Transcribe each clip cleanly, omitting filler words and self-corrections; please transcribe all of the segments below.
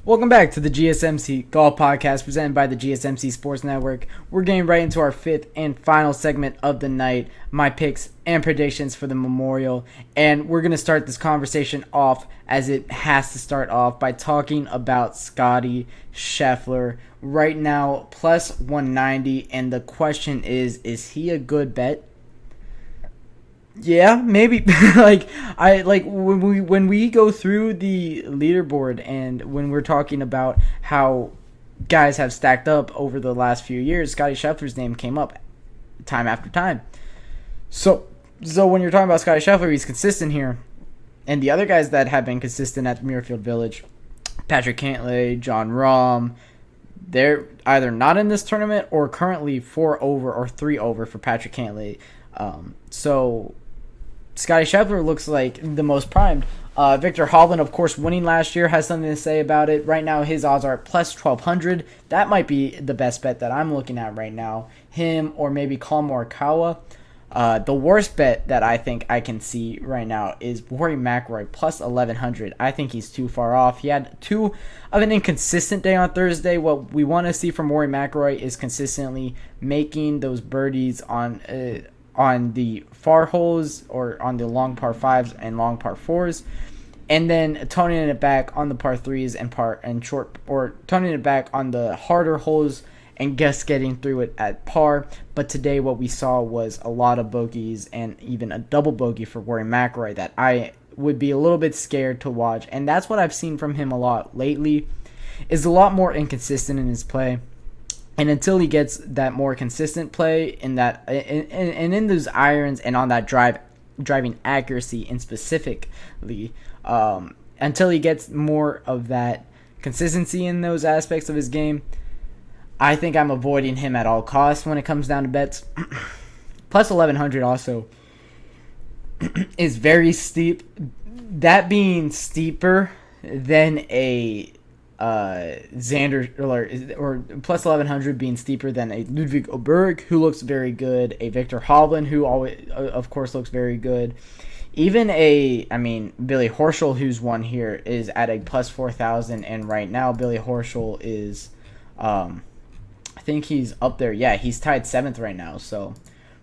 Welcome back to the GSMC Golf Podcast presented by the GSMC Sports Network. We're getting right into our fifth and final segment of the night, my picks and predictions for the Memorial. And we're going to start this conversation off as it has to start off by talking about Scotty Scheffler. Right now, plus 190, and the question is he a good bet? Yeah, maybe. When we go through the leaderboard and when we're talking about how guys have stacked up over the last few years, Scotty Scheffler's name came up time after time. So when you're talking about Scotty Scheffler, he's consistent here, and the other guys that have been consistent at Muirfield Village, Patrick Cantlay, John Rahm, they're either not in this tournament or currently 4 over or 3 over for Patrick Cantlay. So Scotty Scheffler looks like the most primed. Victor Hovland, of course, winning last year, has something to say about it. Right now, his odds are at plus 1,200. That might be the best bet that I'm looking at right now. Him or maybe Collin Morikawa. The worst bet that I think I can see right now is Rory McIlroy plus 1,100. I think he's too far off. He had too of an inconsistent day on Thursday. What we want to see from Rory McIlroy is consistently making those birdies on the far holes or on the long par 5s and long par 4s, and then toning it back on the par 3s and short, or toning it back on the harder holes and just getting through it at par. But today what we saw was a lot of bogeys and even a double bogey for Rory McIlroy that I would be a little bit scared to watch, and that's what I've seen from him a lot lately, is a lot more inconsistent in his play. And until he gets that more consistent play in that and in those irons and on that driving accuracy and specifically, until he gets more of that consistency in those aspects of his game, I think I'm avoiding him at all costs when it comes down to bets. Plus 1,100 also is very steep. That being steeper than a Xander or plus 1,100 being steeper than a Ludwig Oberg, who looks very good, a Victor Hovland, who always, of course, looks very good. Even Billy Horschel, who's won here, is at a plus 4,000, and right now Billy Horschel is, I think he's up there. Yeah, he's tied 7th right now. So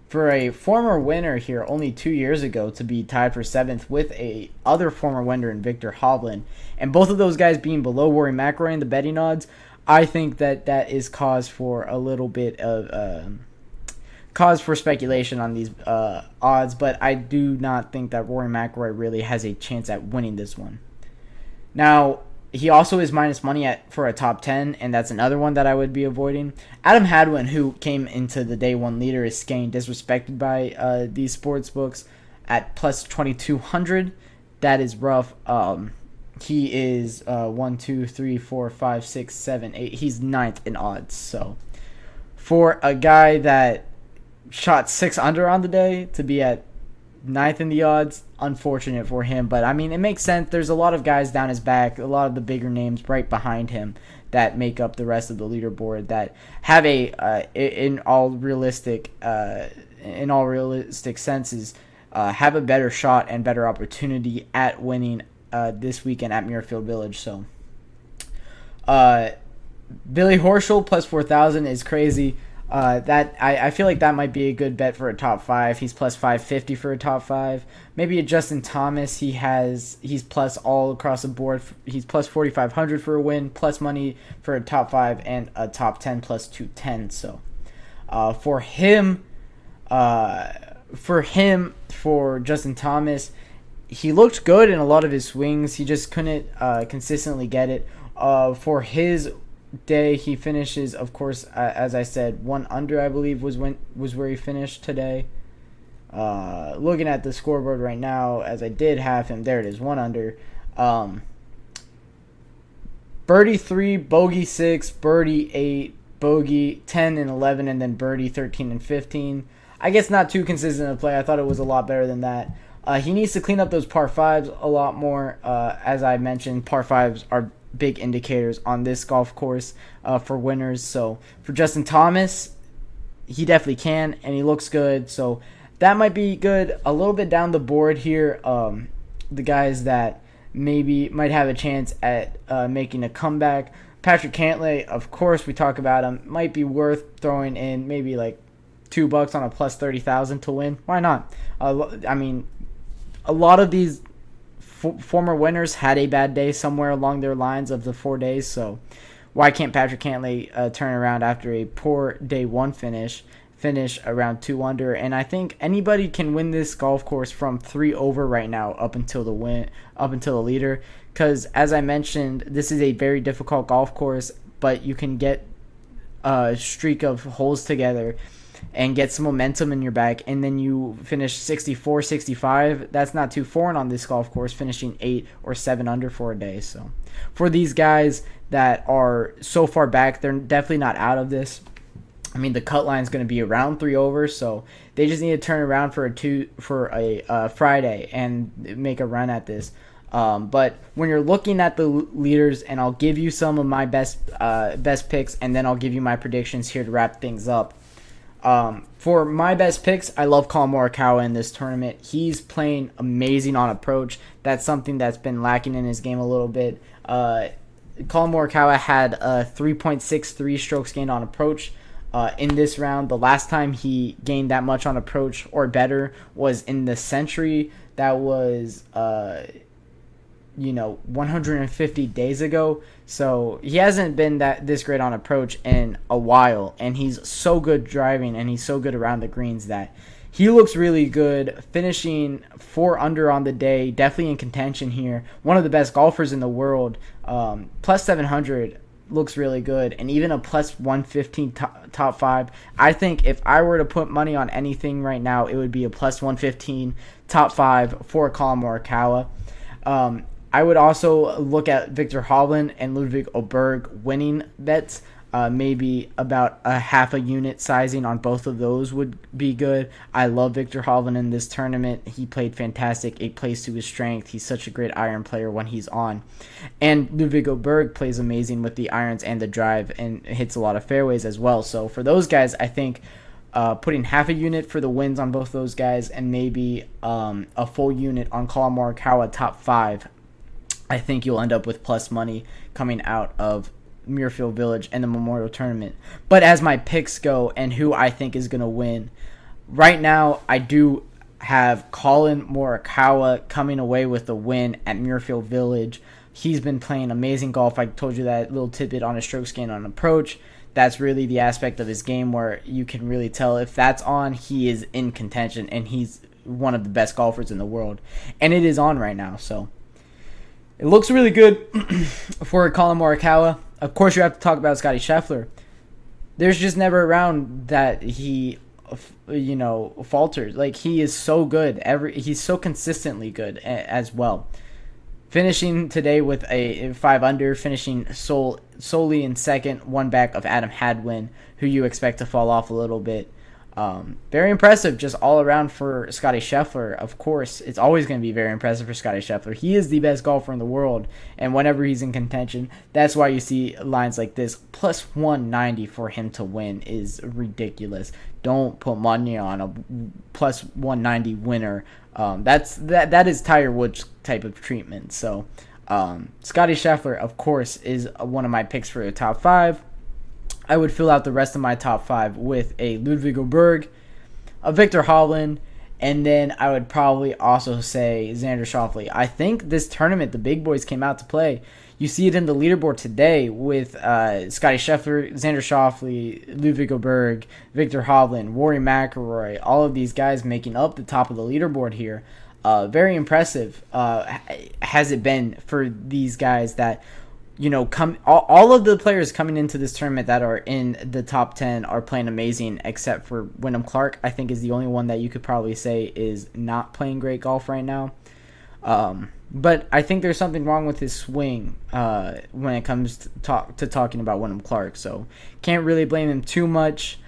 for a former winner here only 2 years ago to be tied for 7th with a other former winner in Victor Hovland, and both of those guys being below Rory McIlroy in the betting odds, I think that is cause for a little bit of cause for speculation on these odds, but I do not think that Rory McIlroy really has a chance at winning this one. Now, he also is minus money for a top 10, and that's another one that I would be avoiding. Adam Hadwin, who came into the day one leader, is getting disrespected by these sports books at plus 2,200. That is rough. He is 1, 2, 3, 4, 5, 6, 7, 8. He's 9th in odds. So for a guy that shot 6 under on the day to be at 9th in the odds, unfortunate for him. But, it makes sense. There's a lot of guys down his back, a lot of the bigger names right behind him that make up the rest of the leaderboard that have in all realistic senses, have a better shot and better opportunity at winning this weekend at Muirfield Village. So, Billy Horschel plus 4,000 is crazy. That I feel like that might be a good bet for a top 5. He's plus 550 for a top 5. Maybe a Justin Thomas. He's plus all across the board. He's plus 4,500 for a win, plus money for a top 5, and a top 10 plus 210. So, for Justin Thomas, he looked good in a lot of his swings. He just couldn't consistently get it. For his day, he finishes, of course, as I said, 1 under, I believe, was where he finished today. Looking at the scoreboard right now, as I did have him, there it is, 1 under. Birdie 3, bogey 6, birdie 8, bogey 10 and 11, and then birdie 13 and 15. I guess not too consistent of play. I thought it was a lot better than that. He needs to clean up those par 5s a lot more. As I mentioned, par 5s are big indicators on this golf course for winners. So for Justin Thomas, he definitely can, and he looks good. So that might be good. A little bit down the board here, the guys that maybe might have a chance at making a comeback. Patrick Cantlay, of course, we talk about him. Might be worth throwing in maybe like $2 on a plus 30,000 to win. Why not? I mean, a lot of these former winners had a bad day somewhere along their lines of the 4 days. So why can't Patrick Cantlay turn around after a poor day one finish around 2 under? And I think anybody can win this golf course from 3 over right now up until the leader. Because as I mentioned, this is a very difficult golf course, but you can get a streak of holes together and get some momentum in your back, and then you finish 64, 65. That's not too foreign on this golf course, finishing 8 or 7 under for a day. So for these guys that are so far back, they're definitely not out of this. I mean, the cut line is going to be around 3 over, so they just need to turn around for a Friday and make a run at this. But when you're looking at the leaders, and I'll give you some of my best picks, and then I'll give you my predictions here to wrap things up. For my best picks, I love Collin Morikawa in this tournament. He's playing amazing on approach. That's something that's been lacking in his game a little bit. Collin Morikawa had a 3.63 strokes gained on approach in this round. The last time he gained that much on approach or better was in the Century. That was 150 days ago. So he hasn't been this great on approach in a while, and he's so good driving and he's so good around the greens that he looks really good, finishing 4 under on the day, definitely in contention here. One of the best golfers in the world. Plus 700 looks really good, and even a plus 115 top 5. I think if I were to put money on anything right now, it would be a plus 115 top 5 for Collin Morikawa. I would also look at Victor Hovland and Ludwig Åberg winning bets. Maybe about a half a unit sizing on both of those would be good. I love Victor Hovland in this tournament. He played fantastic. It plays to his strength. He's such a great iron player when he's on. And Ludwig Åberg plays amazing with the irons and the drive and hits a lot of fairways as well. So for those guys, I think putting half a unit for the wins on both those guys and maybe a full unit on Collin Morikawa top 5, I think you'll end up with plus money coming out of Muirfield Village and the Memorial Tournament. But as my picks go and who I think is going to win, right now I do have Collin Morikawa coming away with the win at Muirfield Village. He's been playing amazing golf. I told you that little tidbit on his strokes gained on approach. That's really the aspect of his game where you can really tell if that's on, he is in contention, and he's one of the best golfers in the world. And it is on right now, so it looks really good for Collin Morikawa. Of course, you have to talk about Scottie Scheffler. There's just never a round that he, falters. Like, he is so good. He's so consistently good as well. Finishing today with a 5 under, finishing solely in second, one back of Adam Hadwin, who you expect to fall off a little bit. Very impressive just all around for Scottie Scheffler. Of course, it's always going to be very impressive for Scottie Scheffler. He is the best golfer in the world, and whenever he's in contention, that's why you see lines like this. Plus 190 for him to win is ridiculous. Don't put money on a plus 190 winner. That is Tiger Woods type of treatment. So Scottie Scheffler, of course, is one of my picks for the top 5. I would fill out the rest of my top 5 with a Ludwig Åberg, a Victor Hovland, and then I would probably also say Xander Schauffele. I think this tournament, the big boys came out to play. You see it in the leaderboard today with Scottie Scheffler, Xander Schauffele, Ludwig Åberg, Victor Hovland, Rory McIlroy, all of these guys making up the top of the leaderboard here. Very impressive has it been for these guys that, all of the players coming into this tournament that are in the top 10 are playing amazing, except for Wyndham Clark. I think is the only one that you could probably say is not playing great golf right now. But I think there's something wrong with his swing when it comes to talking about Wyndham Clark. So can't really blame him too much.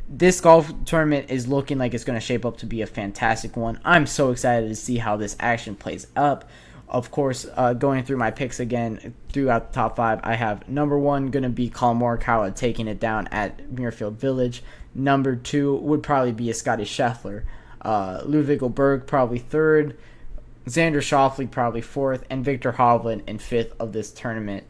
This golf tournament is looking like it's going to shape up to be a fantastic one. I'm so excited to see how this action plays up. Of course, going through my picks again throughout the top 5, I have number 1 going to be Collin Morikawa taking it down at Muirfield Village. Number 2 would probably be a Scottie Scheffler. Ludwig Åberg probably 3rd. Xander Schauffele probably 4th, and Victor Hovland in 5th of this tournament.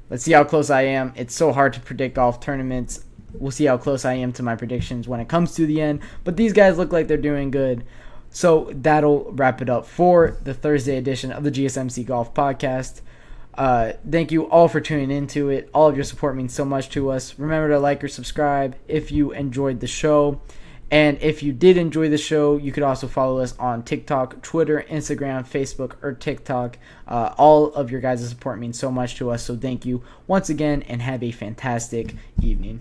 Let's see how close I am. It's so hard to predict golf tournaments. We'll see how close I am to my predictions when it comes to the end. But these guys look like they're doing good. So that'll wrap it up for the Thursday edition of the GSMC Golf Podcast. Thank you all for tuning into it. All of your support means so much to us. Remember to like or subscribe if you enjoyed the show. And if you did enjoy the show, you could also follow us on TikTok, Twitter, Instagram, Facebook, or TikTok. All of your guys' support means so much to us. So thank you once again, and have a fantastic evening.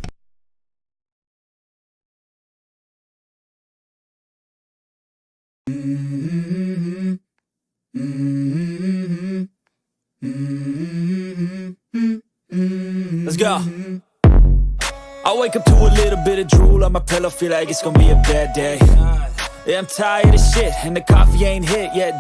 Let's go. I wake up to a little bit of drool on my pillow, feel like it's gonna be a bad day. Yeah, I'm tired of shit, and the coffee ain't hit yet.